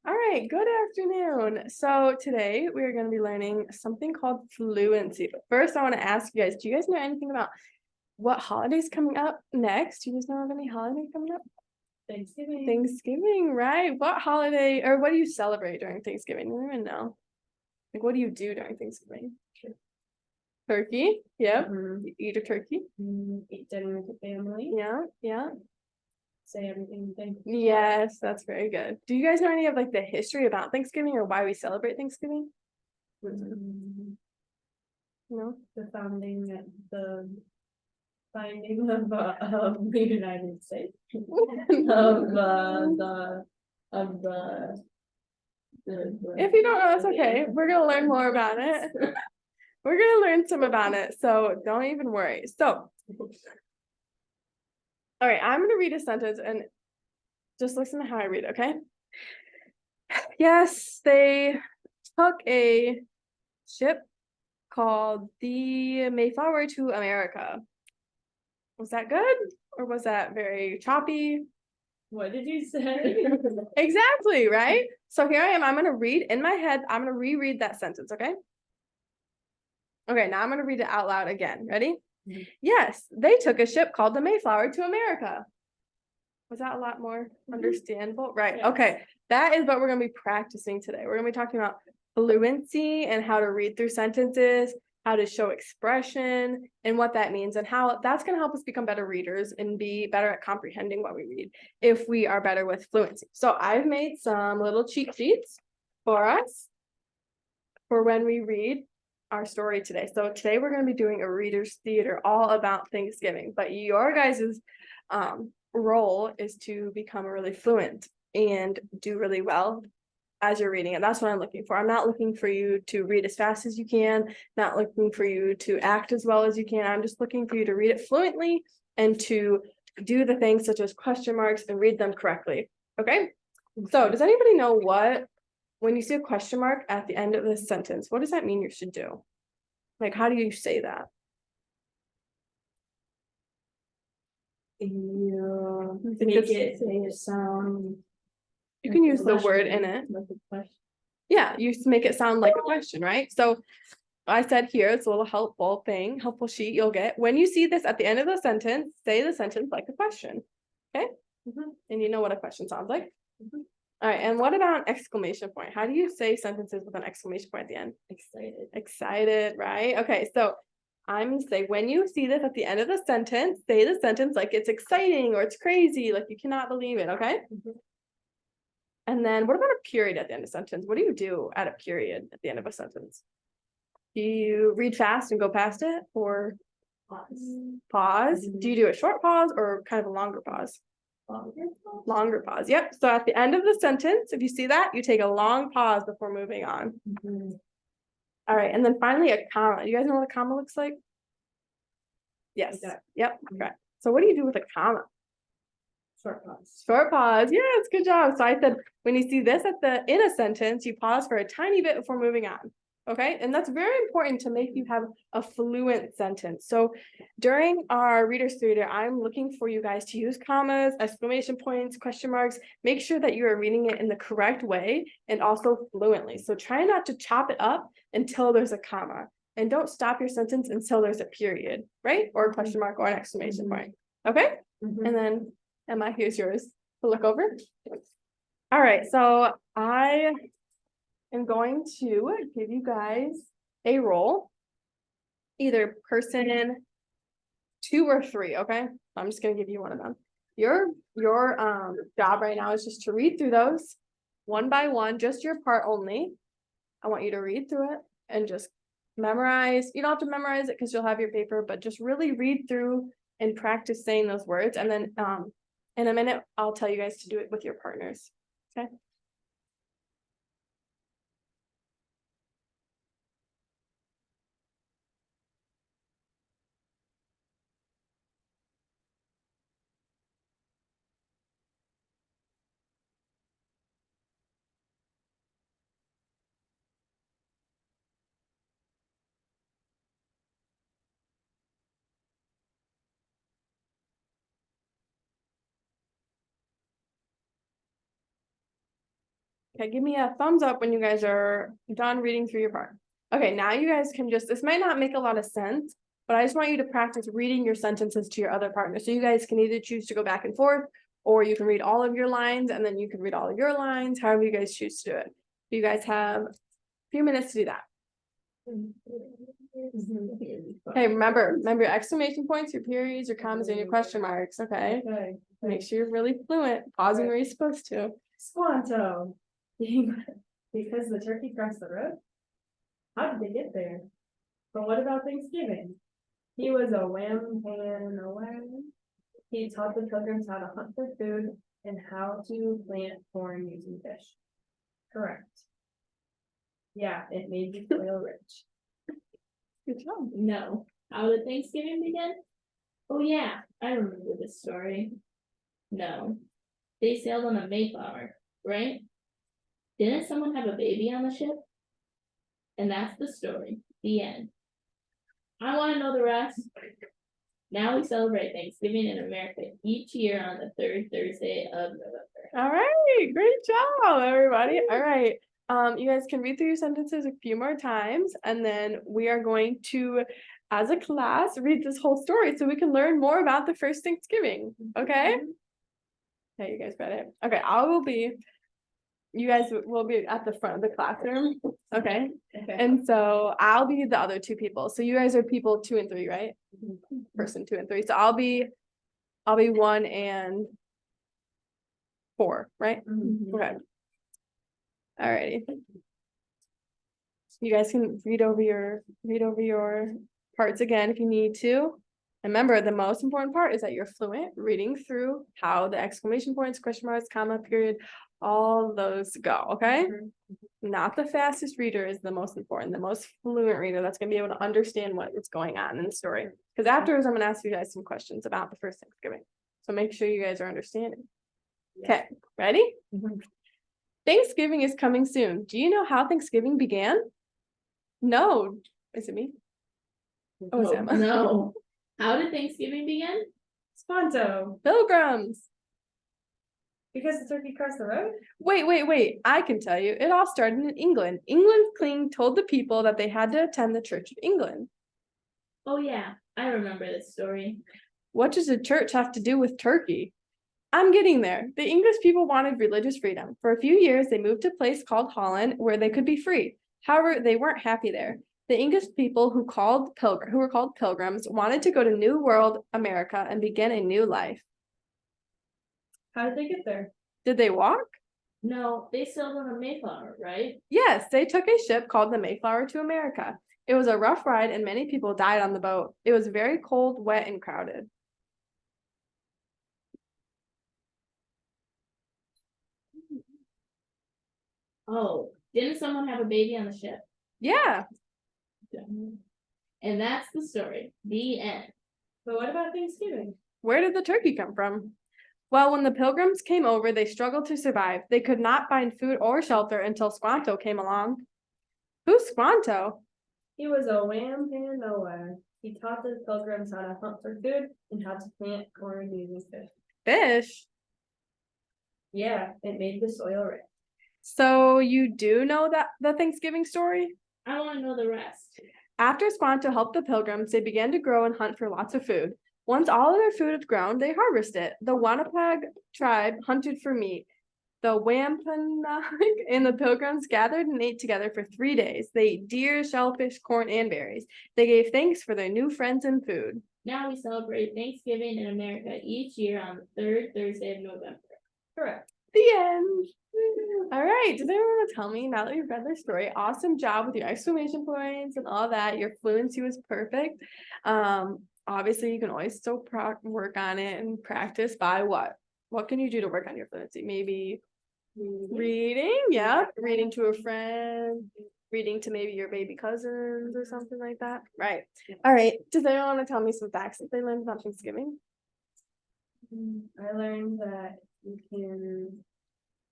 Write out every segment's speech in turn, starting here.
All right, good afternoon. So today we are going to be learning something called fluency. But first, I want to ask you guys, do you guys know anything about what holidays coming up next? Do you guys know of any holiday coming up? Thanksgiving. Thanksgiving, right? What holiday or what do you celebrate during Thanksgiving? I don't even know. Like, what do you do during Thanksgiving? Turkey. Yep. You eat a turkey. Eat dinner with the family. Yeah. Say everything. Yes, that's very good. Do you guys know any of like the history about Thanksgiving or why we celebrate Thanksgiving? No. The finding of the United States If you don't know, that's okay. We're gonna learn more about it. We're gonna learn some about it, so don't even worry. So, all right, I'm gonna read a sentence and just listen to how I read it, okay? Yes, they took a ship called the Mayflower to America. Was that good or was that very choppy? What did you say? Exactly, right? So here I am. I'm gonna read in my head. I'm gonna reread that sentence, okay? Okay, now I'm gonna read it out loud again. Ready? Yes, they took a ship called the Mayflower to America. Was that a lot more understandable? Right. Yeah. Okay. That is what we're going to be practicing today. We're going to be talking about fluency and how to read through sentences, how to show expression and what that means, and how that's going to help us become better readers and be better at comprehending what we read if we are better with fluency. So I've made some little cheat sheets for us for when we read our story today. So today we're going to be doing a reader's theater all about Thanksgiving, but your guys's role is to become really fluent and do really well as you're reading it. That's what I'm looking for. I'm not looking for you to read as fast as you can, not looking for you to act as well as you can. I'm just looking for you to read it fluently and to do the things such as question marks and read them correctly. Okay? So does anybody know when you see a question mark at the end of this sentence, what does that mean you should do? Like, how do you say that? You Make make it say a sound. You can use the word in it. Like a question. Yeah, you make it sound like a question, right? So I said here, it's a little helpful sheet you'll get. When you see this at the end of the sentence, say the sentence like a question. Okay? And you know what a question sounds like. All right, and what about an exclamation point? How do you say sentences with an exclamation point at the end? Excited, right? Okay, so I'm gonna say when you see this at the end of the sentence, say the sentence like it's exciting or it's crazy, like you cannot believe it, okay? And then what about a period at the end of a sentence? What do you do at a period at the end of a sentence? Do you read fast and go past it or pause? Do you do a short pause or kind of a longer pause? Longer pause. Yep. So at the end of the sentence, if you see that, you take a long pause before moving on. All right. And then finally, a comma. You guys know what a comma looks like? Yes. Okay. Yep. Correct. So what do you do with a comma? Short pause. Short pause. Yes, good job. So I said when you see this in a sentence, you pause for a tiny bit before moving on. Okay, and that's very important to make you have a fluent sentence. So during our reader's theater, I'm looking for you guys to use commas, exclamation points, question marks. Make sure that you are reading it in the correct way and also fluently. So try not to chop it up until there's a comma, and don't stop your sentence until there's a period, right? Or a question mark or an exclamation point. Okay, and then Emma, here's yours to look over. All right, so I am going to give you guys a role, either person 2 or 3, okay? I'm just gonna give you one of them. Your job right now is just to read through those one by one, just your part only. I want you to read through it and just memorize. You don't have to memorize it because you'll have your paper, but just really read through and practice saying those words. And then in a minute, I'll tell you guys to do it with your partners. Okay. Okay, give me a thumbs up when you guys are done reading through your part. Okay, now you guys can just, this might not make a lot of sense, but I just want you to practice reading your sentences to your other partner. So you guys can either choose to go back and forth, or you can read all of your lines and then you can read all of your lines, however you guys choose to do it. You guys have a few minutes to do that. Okay, remember your exclamation points, your periods, your commas, and your question marks, okay? Okay. Make sure you're really fluent, pausing where you're supposed to. Squanto. Because the turkey crossed the road? How did they get there? But what about Thanksgiving? He was a wham pan away. He taught the pilgrims how to hunt for food and how to plant corn using fish. Correct. Yeah, it made the soil rich. Good job. No. How did Thanksgiving begin? Oh yeah, I remember this story. No. They sailed on a Mayflower, right? Didn't someone have a baby on the ship? And that's the story. The end. I want to know the rest. Now we celebrate Thanksgiving in America each year on the third Thursday of November. All right, great job, everybody. All right. You guys can read through your sentences a few more times, and then we are going to, as a class, read this whole story so we can learn more about the first Thanksgiving. Okay? Okay, you guys read it. Okay, you guys will be at the front of the classroom. Okay. Okay. And so I'll be the other two people. So you guys are people 2 and 3, right? Person 2 and 3. So I'll be 1 and 4, right? Okay. Alrighty. You guys can read over your parts again if you need to. Remember, the most important part is that you're fluent reading through how the exclamation points, question marks, comma, period, all those go, okay? Not the fastest reader is the most important, the most fluent reader that's gonna be able to understand what is going on in the story. Because afterwards, I'm gonna ask you guys some questions about the first Thanksgiving. So make sure you guys are understanding. Okay, ready? Thanksgiving is coming soon. Do you know how Thanksgiving began? No. Is it me? Oh, it's Emma. No. How did Thanksgiving begin? Squanto. Pilgrims. Because the turkey crossed the road? Wait. I can tell you. It all started in England. England's king told the people that they had to attend the Church of England. Oh yeah, I remember this story. What does the church have to do with turkey? I'm getting there. The English people wanted religious freedom. For a few years, they moved to a place called Holland where they could be free. However, they weren't happy there. The English people who were called pilgrims wanted to go to New World America and begin a new life. How did they get there? Did they walk? No, they sailed on a Mayflower, right? Yes, they took a ship called the Mayflower to America. It was a rough ride and many people died on the boat. It was very cold, wet, and crowded. Oh, didn't someone have a baby on the ship? Yeah. And that's the story. The end. But what about Thanksgiving? Where did the turkey come from? Well, when the pilgrims came over, they struggled to survive. They could not find food or shelter until Squanto came along. Who's Squanto? He was a wham pan nowhere. He taught the pilgrims how to hunt for food and how to plant corn using fish. Fish. Yeah, it made the soil rich. So you do know that the Thanksgiving story? I want to know the rest. After Squanto helped the pilgrims, they began to grow and hunt for lots of food. Once all of their food had grown, they harvested it. The Wampanoag tribe hunted for meat. The Wampanoag and the pilgrims gathered and ate together for 3 days. They ate deer, shellfish, corn, and berries. They gave thanks for their new friends and food. Now we celebrate Thanksgiving in America each year on the third Thursday of November. Correct. The end. All right. Does anyone want to tell me now that you've read their story? Awesome job with your exclamation points and all that. Your fluency was perfect. Obviously, you can always still work on it and practice by what? What can you do to work on your fluency? Maybe reading, yeah, reading to a friend, reading to maybe your baby cousins or something like that. Right. All right. Does anyone want to tell me some facts that they learned about Thanksgiving? I learned that you can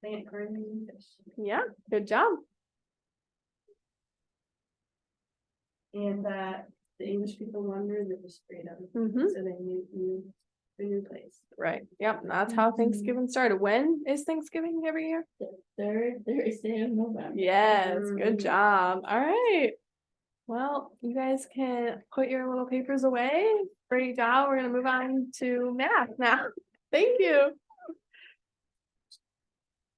plant corn using fish. Yeah, good job. And that the English people wanted religious freedom. Mm-hmm. So they moved a new place. Right, yep, that's how Thanksgiving started. When is Thanksgiving every year? The third Thursday of November. Yes, good Mm. job. All right. Well, you guys can put your little papers away. Great job. We're gonna move on to math now. Thank you.